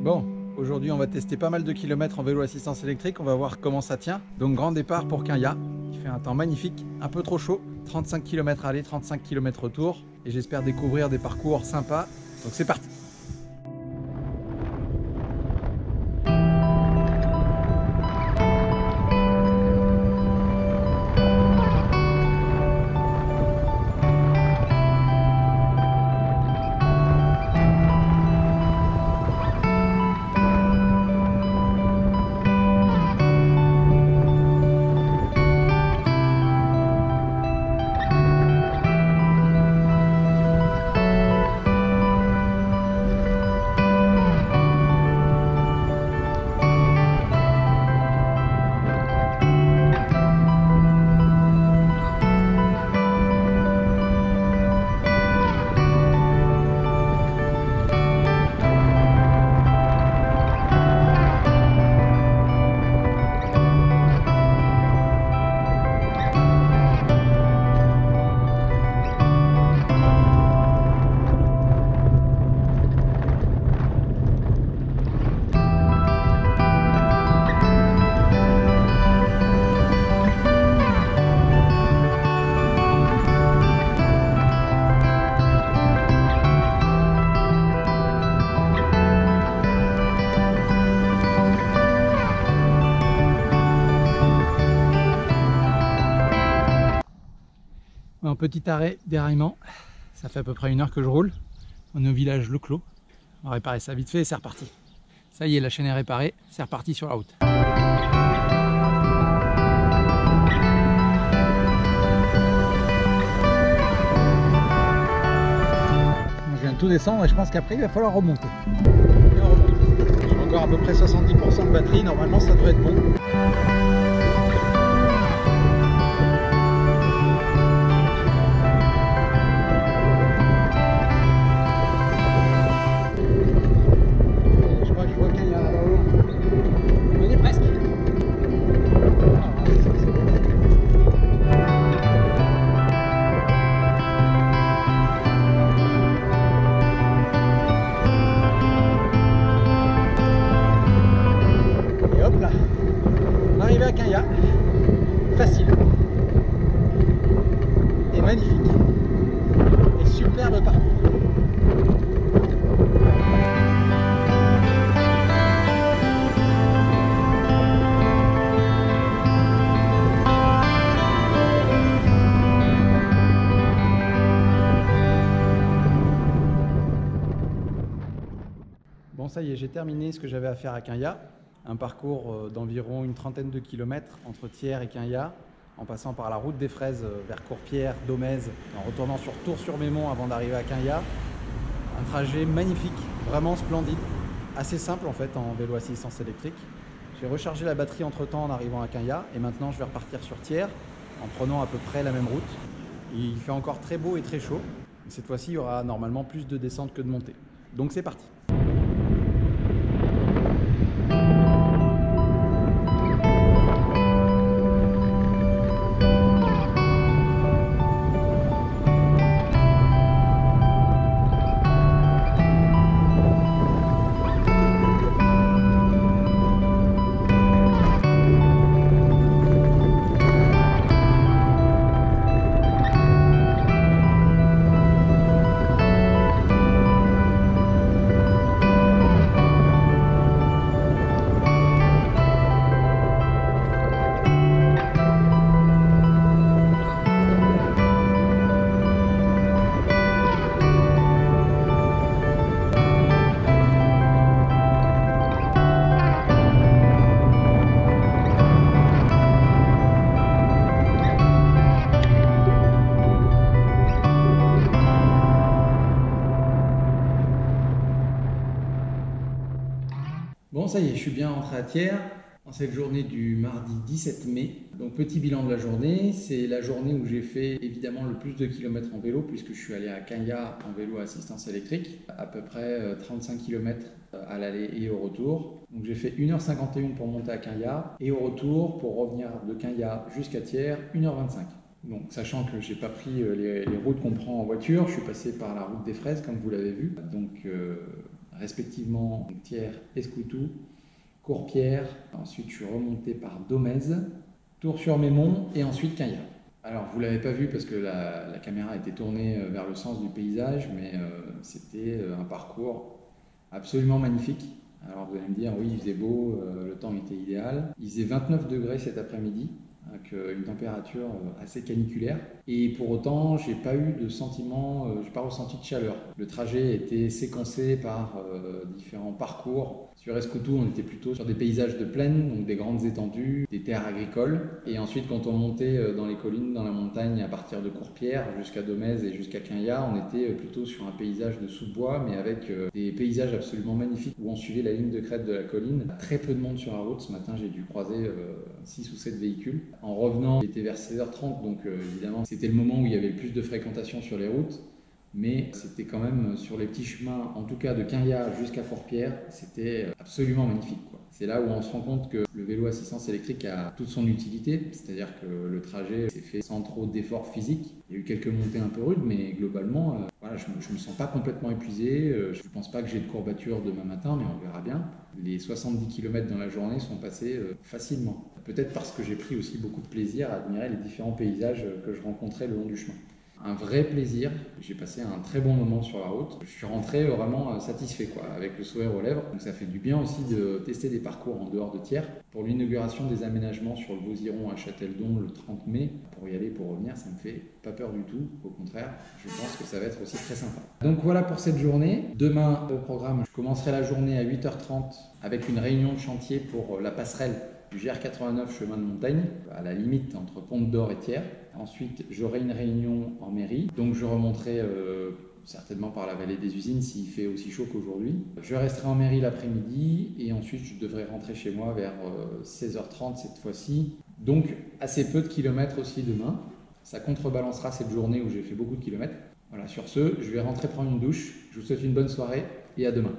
Bon, aujourd'hui on va tester pas mal de kilomètres en vélo assistance électrique, on va voir comment ça tient. Donc grand départ pour Quinha, qui fait un temps magnifique, un peu trop chaud, 35 km aller, 35 km retour, et j'espère découvrir des parcours sympas, donc c'est parti. Un petit arrêt déraillement, ça fait à peu près 1 heure que je roule. On est au village Le Clos. On va réparer ça vite fait et c'est reparti. Ça y est, la chaîne est réparée, c'est reparti sur la route. Je viens de tout descendre et je pense qu'après il va falloir remonter. Et on remonte. J'ai encore à peu près 70% de batterie, normalement ça devrait être bon. Arrivé à Quinha, facile et magnifique et superbe parcours. Bon, ça y est, j'ai terminé ce que j'avais à faire à Quinha. Un parcours d'environ une trentaine de kilomètres entre Thiers et Quinha, en passant par la route des Fraises vers Courpierre, Domez, en retournant sur Tours-sur-Mémont avant d'arriver à Quinha. Un trajet magnifique, vraiment splendide, assez simple en fait en vélo assistance électrique. J'ai rechargé la batterie entre temps en arrivant à Quinha et maintenant je vais repartir sur Thiers en prenant à peu près la même route. Il fait encore très beau et très chaud. Cette fois-ci, il y aura normalement plus de descente que de montée. Donc c'est parti. Bon, ça y est, je suis bien rentré à Thiers en cette journée du mardi 17 mai. Donc petit bilan de la journée, c'est la journée où j'ai fait évidemment le plus de kilomètres en vélo puisque je suis allé à Quinha en vélo à assistance électrique, à peu près 35 km à l'aller et au retour. Donc j'ai fait 1h51 pour monter à Quinha et au retour pour revenir de Quinha jusqu'à Thiers 1h25. Donc, sachant que j'ai pas pris les routes qu'on prend en voiture, je suis passé par la route des Fraises comme vous l'avez vu. Donc respectivement Thiers, Escoutoux, Courpierre. Ensuite, je suis remonté par Domèze, Tours-sur-Mémont et ensuite Quinhia. Alors, vous ne l'avez pas vu parce que la caméra était tournée vers le sens du paysage, mais c'était un parcours absolument magnifique. Alors, vous allez me dire, oui, il faisait beau, le temps était idéal. Il faisait 29 degrés cet après-midi, avec une température assez caniculaire. Et pour autant, j'ai pas eu de sentiment, j'ai pas ressenti de chaleur. Le trajet était séquencé par différents parcours. Sur Escoutoux, on était plutôt sur des paysages de plaine, donc des grandes étendues, des terres agricoles. Et ensuite, quand on montait dans les collines, dans la montagne, à partir de Courpierre jusqu'à Domèze et jusqu'à Quinhia, on était plutôt sur un paysage de sous-bois, mais avec des paysages absolument magnifiques où on suivait la ligne de crête de la colline. Très peu de monde sur la route. Ce matin, j'ai dû croiser 6 ou 7 véhicules. En revenant, il était vers 16h30, donc évidemment, c'était le moment où il y avait le plus de fréquentation sur les routes. Mais c'était quand même sur les petits chemins, en tout cas de Quinhia jusqu'à Courpierre, c'était absolument magnifique, quoi. C'est là où on se rend compte que le vélo assistance électrique a toute son utilité, c'est-à-dire que le trajet s'est fait sans trop d'efforts physiques. Il y a eu quelques montées un peu rudes, mais globalement, voilà, je ne me sens pas complètement épuisé. Je ne pense pas que j'ai de courbatures demain matin, mais on verra bien. Les 70 km dans la journée sont passés facilement. Peut-être parce que j'ai pris aussi beaucoup de plaisir à admirer les différents paysages que je rencontrais le long du chemin. Un vrai plaisir, j'ai passé un très bon moment sur la route. Je suis rentré vraiment satisfait, quoi, avec le sourire aux lèvres. Donc ça fait du bien aussi de tester des parcours en dehors de Thiers. Pour l'inauguration des aménagements sur le Vauziron à Châteldon le 30 mai, pour y aller, pour revenir, ça me fait pas peur du tout. Au contraire, je pense que ça va être aussi très sympa. Donc voilà pour cette journée. Demain, au programme, je commencerai la journée à 8h30 avec une réunion de chantier pour la passerelle du GR89 chemin de montagne, à la limite entre Pont-d'Or et Thiers. Ensuite, j'aurai une réunion en mairie, donc je remonterai certainement par la vallée des usines s'il fait aussi chaud qu'aujourd'hui. Je resterai en mairie l'après-midi et ensuite je devrais rentrer chez moi vers 16h30 cette fois-ci. Donc assez peu de kilomètres aussi demain. Ça contrebalancera cette journée où j'ai fait beaucoup de kilomètres. Voilà, sur ce, je vais rentrer prendre une douche. Je vous souhaite une bonne soirée et à demain.